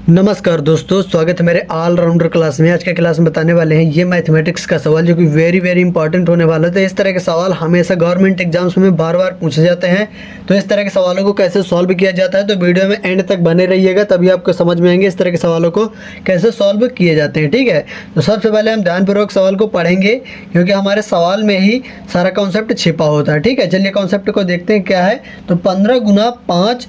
नमस्कार दोस्तों, स्वागत है मेरे ऑलराउंडर क्लास में। आज के क्लास में बताने वाले हैं ये मैथमेटिक्स का सवाल जो कि वेरी इंपॉर्टेंट होने वाला था। इस तरह के सवाल हमेशा गवर्नमेंट एग्जाम्स में बार बार पूछे जाते हैं, तो इस तरह के सवालों को कैसे सॉल्व किया जाता है तो वीडियो में एंड तक बने रहिएगा, तभी आपको समझ में आएंगे इस तरह के सवालों को कैसे सॉल्व किए जाते हैं। ठीक है, तो सबसे पहले हम ध्यानपूर्वक सवाल को पढ़ेंगे क्योंकि हमारे सवाल में ही सारा कॉन्सेप्ट छिपा होता है। ठीक है, चलिए कॉन्सेप्ट को देखते हैं क्या है। तो 15 गुना 5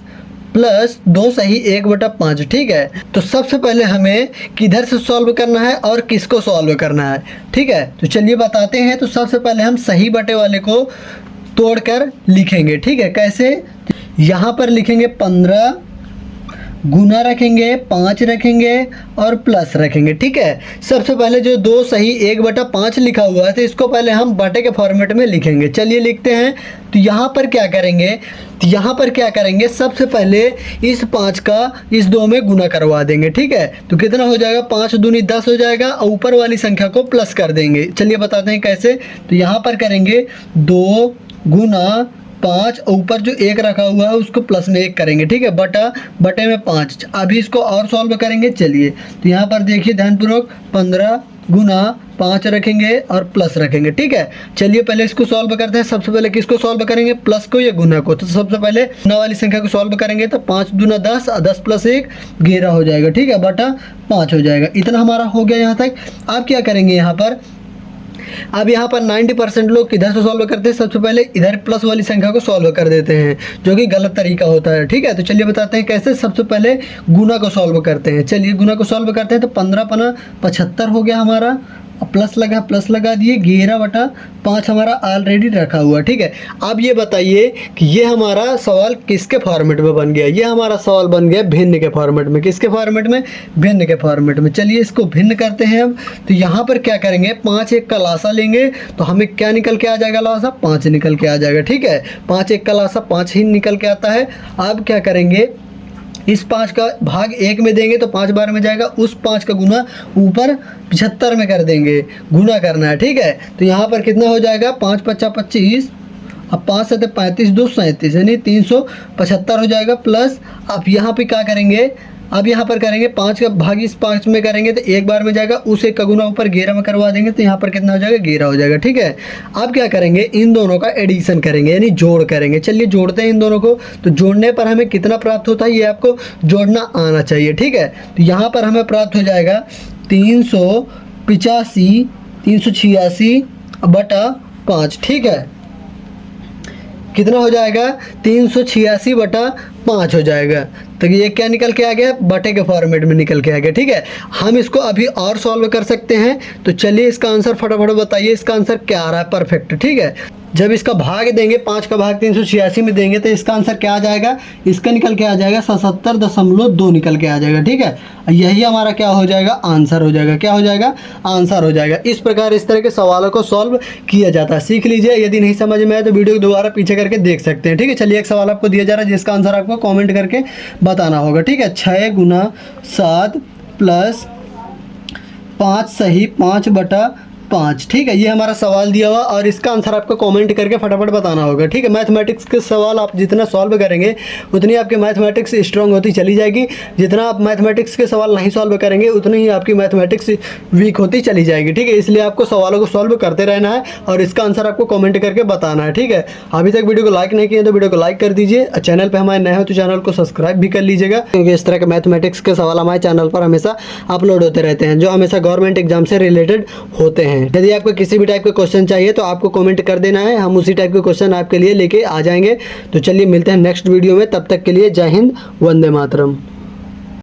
प्लस 2 सही 1/5। ठीक है, तो सबसे पहले हमें किधर से सॉल्व करना है और किसको सॉल्व करना है। ठीक है, तो चलिए बताते हैं। तो सबसे पहले हम सही बटे वाले को तोड़कर लिखेंगे। ठीक है, कैसे? यहाँ पर लिखेंगे 15 गुना रखेंगे, 5 रखेंगे और प्लस रखेंगे। ठीक है, सबसे पहले जो 2 सही 1/5 लिखा हुआ है तो इसको पहले हम बटे के फॉर्मेट में लिखेंगे। चलिए लिखते हैं। तो यहाँ पर क्या करेंगे, सबसे पहले इस 5 का इस 2 में गुना करवा देंगे। ठीक है, तो कितना हो जाएगा, 5 दूनी 10 हो जाएगा और ऊपर वाली संख्या को प्लस कर देंगे। चलिए बताते हैं कैसे। तो यहाँ पर करेंगे 2 गुना 5, ऊपर जो 1 रखा हुआ है उसको प्लस में 1 करेंगे। ठीक है, बटे में 5। अभी इसको और सॉल्व करेंगे। चलिए, तो यहाँ पर देखिए ध्यानपूर्वक 15 गुना 5 रखेंगे और प्लस रखेंगे। ठीक है, चलिए पहले इसको सॉल्व करते हैं। सबसे पहले किसको सॉल्व करेंगे, प्लस को या गुना को? तो सबसे पहले गुना वाली संख्या को सॉल्व करेंगे तो 5 दूना 10 और 10 प्लस 1 11 हो जाएगा। ठीक है, बटा 5 हो जाएगा। इतना हमारा हो गया यहाँ तक। अब क्या करेंगे यहाँ पर, अब यहाँ पर 90% लोग किधर से सॉल्व करते हैं, सबसे पहले इधर प्लस वाली संख्या को सॉल्व कर देते हैं, जो कि गलत तरीका होता है। ठीक है, तो चलिए बताते हैं कैसे। सबसे पहले गुना को सॉल्व करते हैं। चलिए गुना को सॉल्व करते हैं। तो 15 पना 75 हो गया हमारा, प्लस लगा दिए 11/5 हमारा ऑलरेडी रखा हुआ। ठीक है, अब ये बताइए कि ये हमारा सवाल किसके फॉर्मेट में बन गया। ये हमारा सवाल बन गया भिन्न के फॉर्मेट में। किसके फॉर्मेट में? भिन्न के फॉर्मेट में। चलिए इसको भिन्न करते हैं अब। तो यहाँ पर क्या करेंगे, 5 1 का लासा लेंगे तो हमें क्या निकल के आ जाएगा, लासा 5 निकल के आ जाएगा। ठीक है, 5 1 का लासा 5 ही निकल के आता है। अब क्या करेंगे, इस 5 का भाग 1 में देंगे तो 5 बार में जाएगा, उस 5 का गुना ऊपर 75 में कर देंगे, गुना करना है। ठीक है, तो यहाँ पर कितना हो जाएगा, 5 5 25, अब 5 7 35 2 37 यानी 375 हो जाएगा। प्लस अब यहाँ पे क्या करेंगे, अब यहाँ पर करेंगे 5 का भाग इस 5 में करेंगे तो 1 बार में जाएगा, उस 1 का गुना ऊपर 11 में करवा देंगे तो यहाँ पर कितना हो जाएगा, 11 हो जाएगा। ठीक है, अब क्या करेंगे, इन दोनों का एडिशन करेंगे यानी जोड़ करेंगे। चलिए जोड़ते हैं इन दोनों को। तो जोड़ने पर हमें कितना प्राप्त होता है, ये आपको जोड़ना आना चाहिए। ठीक है, तो यहाँ पर हमें प्राप्त हो जाएगा 386/5। ठीक है, कितना हो जाएगा, 386/5 हो जाएगा। तो ये क्या निकल के आ गया, बटे के फॉर्मेट में निकल के आ गया। ठीक है, हम इसको अभी और सॉल्व कर सकते हैं। तो चलिए इसका आंसर फटाफट बताइए, इसका आंसर क्या आ रहा है, परफेक्ट। ठीक है, जब इसका भाग देंगे, 5 का भाग 386 में देंगे तो इसका आंसर क्या आ जाएगा, इसका निकल के आ जाएगा 77.2 निकल के आ जाएगा। ठीक है, यही हमारा क्या हो जाएगा, आंसर हो जाएगा। क्या हो जाएगा, आंसर हो जाएगा। इस प्रकार इस तरह के सवालों को सॉल्व किया जाता है, सीख लीजिए। यदि नहीं समझ में आए तो वीडियो को दोबारा पीछे करके देख सकते हैं। ठीक है, चलिए एक सवाल आपको दिया जा रहा है जिसका आंसर आपको कॉमेंट करके बताना होगा। ठीक है, 6 गुना 7 प्लस 5 सही 5/5। ठीक है, ये हमारा सवाल दिया हुआ और इसका आंसर आपको कमेंट करके फटाफट बताना होगा। ठीक है, मैथमेटिक्स के सवाल आप जितना सॉल्व करेंगे उतनी आपकी मैथमेटिक्स स्ट्रांग होती चली जाएगी। जितना आप मैथमेटिक्स के सवाल नहीं सॉल्व करेंगे उतनी ही आपकी मैथमेटिक्स वीक होती चली जाएगी। ठीक है, इसलिए आपको सवालों को सॉल्व करते रहना है और इसका आंसर आपको कमेंट करके बताना है। ठीक है, अभी तक वीडियो को लाइक नहीं किए तो वीडियो को लाइक कर दीजिए। चैनल पर हमारे नए हो तो चैनल को सब्सक्राइब भी कर लीजिएगा, क्योंकि इस तरह के मैथमेटिक्स के सवाल हमारे चैनल पर हमेशा अपलोड होते रहते हैं जो हमेशा गवर्नमेंट एग्जाम से रिलेटेड होते हैं। यदि आपको किसी भी टाइप के क्वेश्चन चाहिए तो आपको कमेंट कर देना है, हम उसी टाइप के क्वेश्चन आपके लिए लेके आ जाएंगे। तो चलिए मिलते हैं नेक्स्ट वीडियो में, तब तक के लिए जय हिंद, वंदे मातरम।